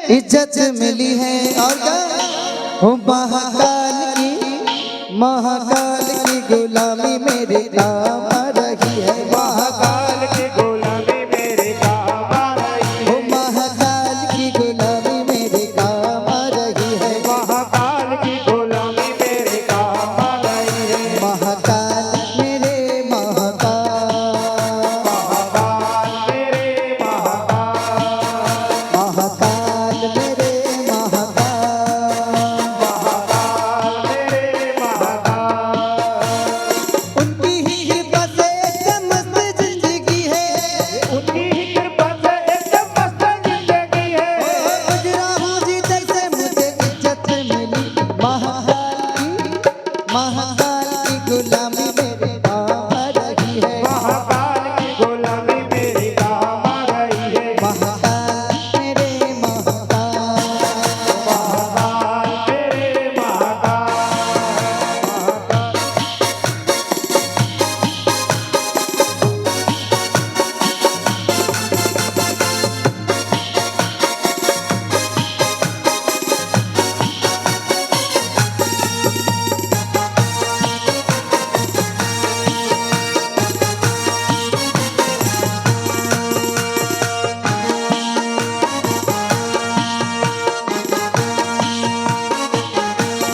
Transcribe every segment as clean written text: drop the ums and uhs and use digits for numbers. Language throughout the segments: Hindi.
इज्जत मिली है। और क्या हो महाकाल की गुलामी मेरे काम आ रही है। महाकाल की गुलामी मेरे काम आ रही है। महाकाल की गुलामी मेरे काम आ रही है। महाकाल की गुलामी मेरे काम आ रही है। महाकाल मेरे महाकाल, महाकाल मेरे महाकाल, महाकाल मेरे महाकाल, महाकाल मेरे महाकाल। उनकी ही कृपा से एक मस्त जिंदगी है। उनकी ही कृपा से एकदम मस्त जिंदगी है। गुजराहू जी जैसे मुझे इज्जत मिली। महाकाल की गुलामी मेरे काम आ रही है। महाकाल की गुलामी मेरे काम आ रही है। महाकाल मेरे महाकाल, महाकाल मेरे महाकाल,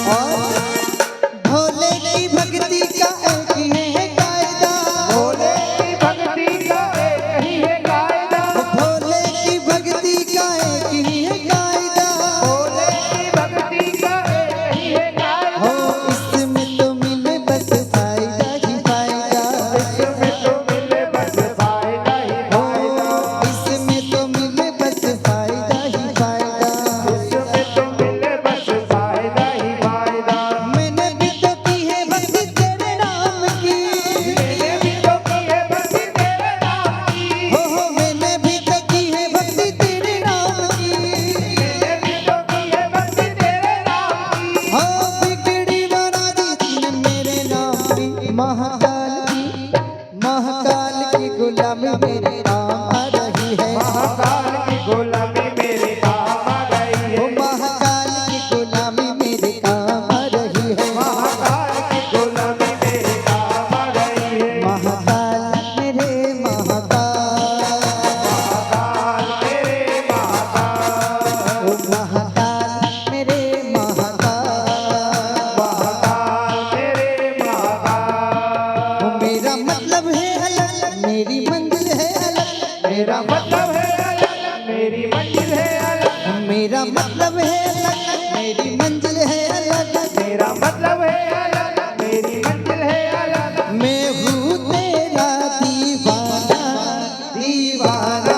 और भोले की भक्ति का एक ही है कायदा। भोले की भक्ति का एक ही है कायदा। भोले की भक्ति का एक ही है कायदा। भोले की भक्ति का एक ही है कायदा। हो इसमें तो मिले बस फायदा ही फायदा। इसमें तो मिले बस फायदा ही फायदा। इसमें तो मिले बस फायदा ही फायदा। इसमें तो मिले बस फायदा ही फायदा। मैंने भी तो की है भक्ति तेरे नाम की। मैंने भी तो की है भक्ति तेरे नाम की। हो मैंने भी तो की है भक्ति तेरे नाम की। मैंने भी तो की है भक्ति तेरे नाम की। हो बिगड़ी बना दी तूने मेरे नाम की। महाकाल की गुलामी मेरे काम आ रही है। महाकाल की गुलामी मेरे काम आ रही ओ है। महाकाल की गुलामी मेरे काम आ रही है। महाकाल की गुलामी मेरे काम आ रही है। महाकाल मेरे महाकाल, महाकाल मेरे महाकाल, ओ महाकाल मेरे महाकाल। महाकाल मेरे महाकाल। ओ मेरा मतलब है अलग, मेरी मंजिल है अलग। मेरा मतलब है अलग, मेरी मंजिल है अलग। मेरा मतलब है अलग, मेरी मंजिल है अलग। मेरा मतलब है अलग, मेरी मंजिल है अलग। मैं हूँ तेरा दीवाना, दीवाना।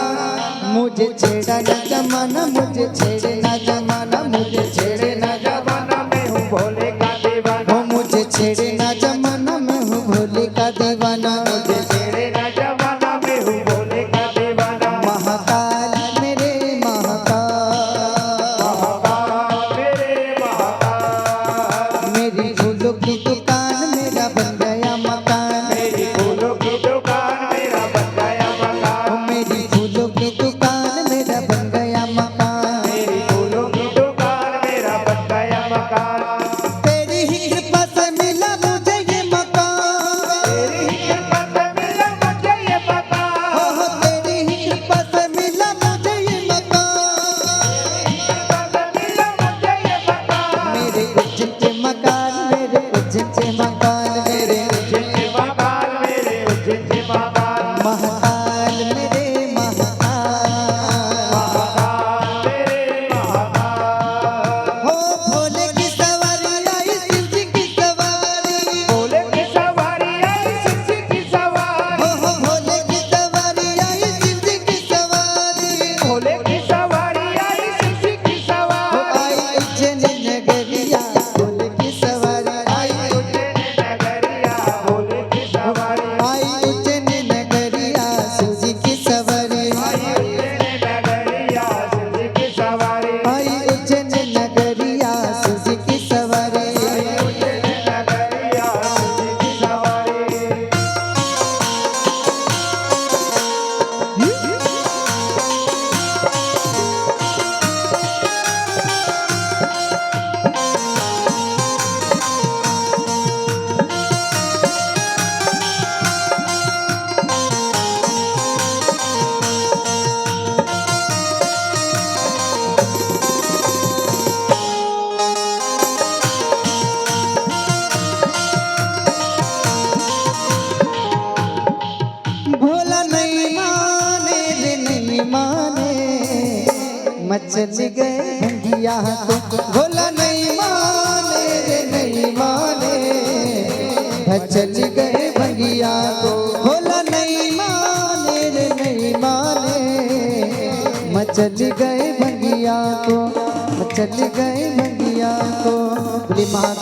मुझे छेड़ा न जमाना, मुझे छेड़े न जमाना, मुझे छेड़े न जमाना में हूँ भोले का दीवाना। वो मुझे छेड़े न जमाना, मैं हूँ भोले का दीवाना। मुझे छेड़े ना जमाना में हूँ भोले का दीवाना। महाकाल मेरे महाकाल, महाकाल मेरे महाकाल। मेरी फूलों की दुकान मेरा बन गया मकान। मेरी फूलों की दुकान मेरा बन गया मकान। मेरी फूलों की दुकान मेरा बन गया मकान। मेरी फूलों की दुकान मेरा बन गया मकान। तेरी ही कृपा से मिला मचल गए भंगिया को, भोला नहीं माने रे नहीं माने, मचल गए भंगिया को, भोला नहीं माने रे नहीं माने, मचल गए भंगिया को, मचल गए भंगिया को। बोली महा